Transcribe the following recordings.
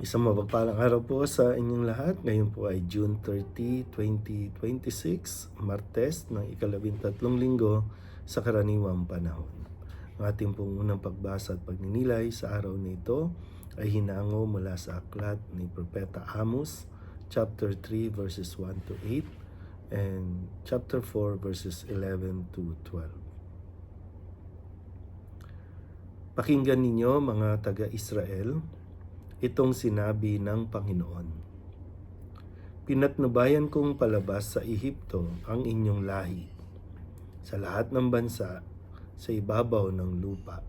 Isang mapagpalang araw po sa inyong lahat. Ngayon po ay June 30, 2026, Martes ng ikalabintatlong linggo sa karaniwang panahon. Ang ating pong unang pagbasa at pagninilay sa araw na ito ay hinango mula sa aklat ni Propeta Amos, chapter 3 verses 1 to 8 and chapter 4 verses 11 to 12. Pakinggan ninyo mga taga-Israel, itong sinabi ng Panginoon. Pinatnubayan kong palabas sa Ehipto ang inyong lahi, sa lahat ng bansa, sa ibabaw ng lupa.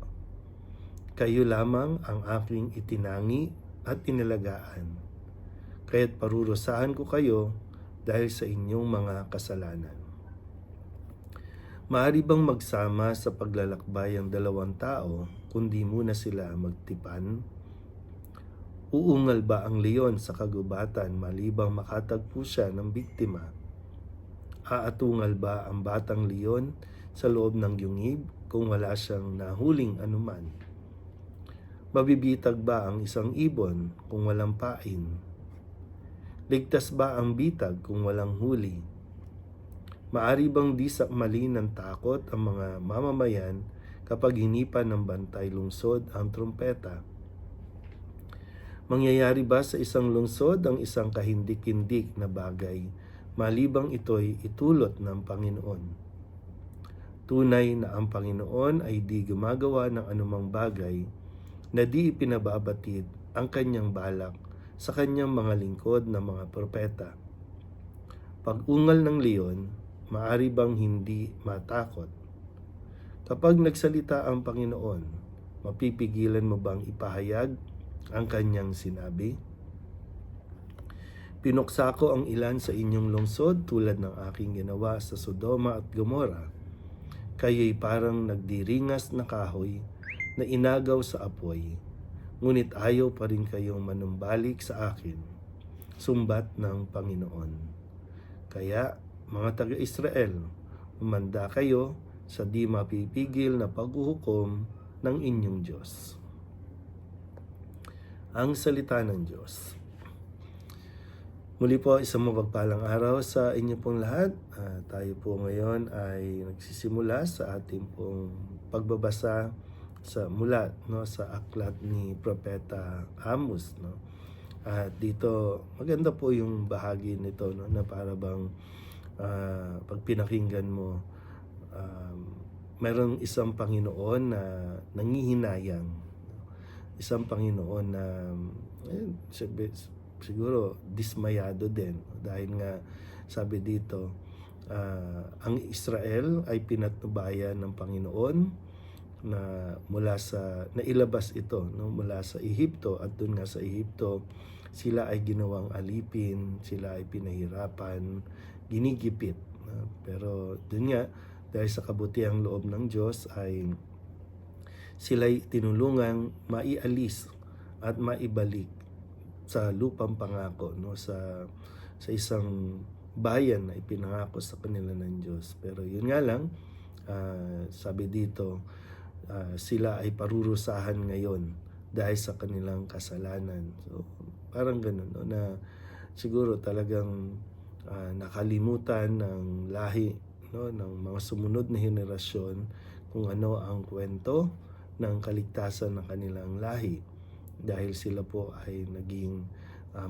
Kayo lamang ang aking itinangi at inalagaan, kaya't parurusahan ko kayo dahil sa inyong mga kasalanan. Maaari bang magsama sa paglalakbay ang dalawang tao kung di muna sila magtipan? Uungal ba ang leon sa kagubatan malibang makatagpo siya ng biktima? Aatungal ba ang batang leon sa loob ng yungib kung wala siyang nahuling anuman? Mabibitag ba ang isang ibon kung walang pain? Ligtas ba ang bitag kung walang huli? Maari bang di sakmali ng takot ang mga mamamayan kapag hinipan ng bantay lungsod ang trumpeta? Mangyayari ba sa isang lungsod ang isang kahindik-hindik na bagay malibang ito'y itulot ng Panginoon? Tunay na ang Panginoon ay di gumagawa ng anumang bagay na di ipinababatid ang kanyang balak sa kanyang mga lingkod na mga propeta. Pag-ungal ng leon, maari bang hindi matakot? Kapag nagsalita ang Panginoon, mapipigilan mo bang ipahayag ang kanyang sinabi? Pinuksa ko ang ilan sa inyong lungsod tulad ng aking ginawa sa Sodoma at Gomora. Kayo'y parang nagdiringas na kahoy na inagaw sa apoy, ngunit ayaw pa rin kayong manumbalik sa akin, sumbat ng Panginoon. Kaya, mga taga-Israel, umanda kayo sa di mapipigil na paghuhukom ng inyong Diyos. Ang salita ng Diyos. Muli po, isang mapagpalang araw sa inyo pong lahat. Tayo po ngayon ay nagsisimula sa ating pong pagbabasa mula sa aklat ni Propeta Amos. At dito, maganda po yung bahagi nito na para bang pag pinakinggan mo, mayroong isang Panginoon na nangihinayang. Isang Panginoon na siguro dismayado din dahil nga sabi dito ang Israel ay pinatnubayan ng Panginoon na nailabas ito mula sa Ehipto, at doon nga sa Ehipto sila ay ginawang alipin, sila ay pinahirapan, ginigipit. Pero doon nga dahil sa kabutihang loob ng Diyos ay sila'y tinulungang maialis at maibalik sa lupang pangako, sa isang bayan na ipinangako sa kanila ng Diyos. Pero yun nga lang, sabi dito, sila ay parurusahan ngayon dahil sa kanilang kasalanan. So parang ganun, na siguro talagang nakalimutan ng lahi, ng mga sumunod na henerasyon kung ano ang kwento ng kaligtasan ng kanilang lahi dahil sila po ay naging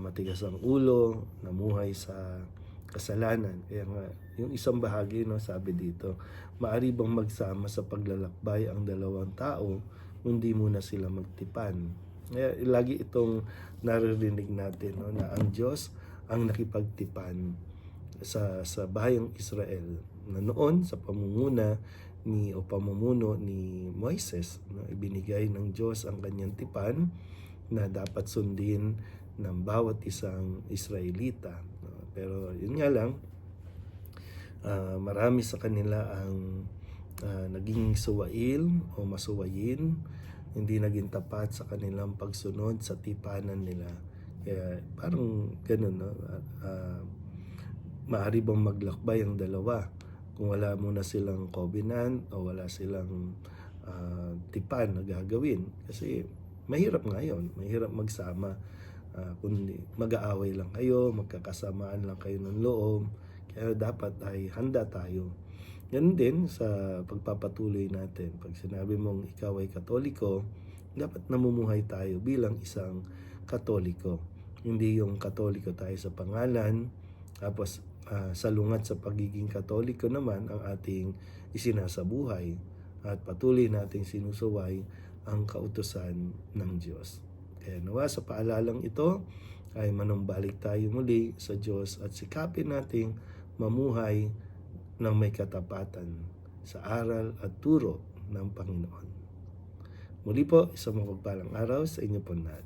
matigas ang ulo, namuhay sa kasalanan. Kaya nga, yung isang bahagi, sabi dito, maari bang magsama sa paglalakbay ang dalawang tao kung di muna sila magtipan? Kaya lagi itong naririnig natin, na ang Diyos ang nakipagtipan sa bahayang Israel na noon sa pamumuno ni Moises, ibinigay ng Diyos ang kanyang tipan na dapat sundin ng bawat isang Israelita. Pero yun nga lang, marami sa kanila ang naging suwail o masuwayin, hindi naging tapat sa kanilang pagsunod sa tipanan nila. Kaya parang ganun, maaari bang maglakbay ang dalawa kung wala muna silang covenant o wala silang tipan na gagawin? Kasi mahirap nga yun, mahirap magsama kundi mag-aaway lang kayo, magkakasamaan lang kayo ng loob. Kaya dapat ay handa tayo. Ganun din sa pagpapatuloy natin. Pag sinabi mong ikaw ay Katoliko, dapat namumuhay tayo bilang isang Katoliko. Hindi yung Katoliko tayo sa pangalan, tapos salungat sa pagiging Katoliko naman ang ating isinasabuhay at patuloy nating sinusuway ang kautusan ng Diyos. Kaya nawa sa paalalang ito ay manumbalik tayo muli sa Diyos at sikapin nating mamuhay ng may katapatan sa aral at turo ng Panginoon. Muli po, isang mapagpalang araw sa inyo po lahat.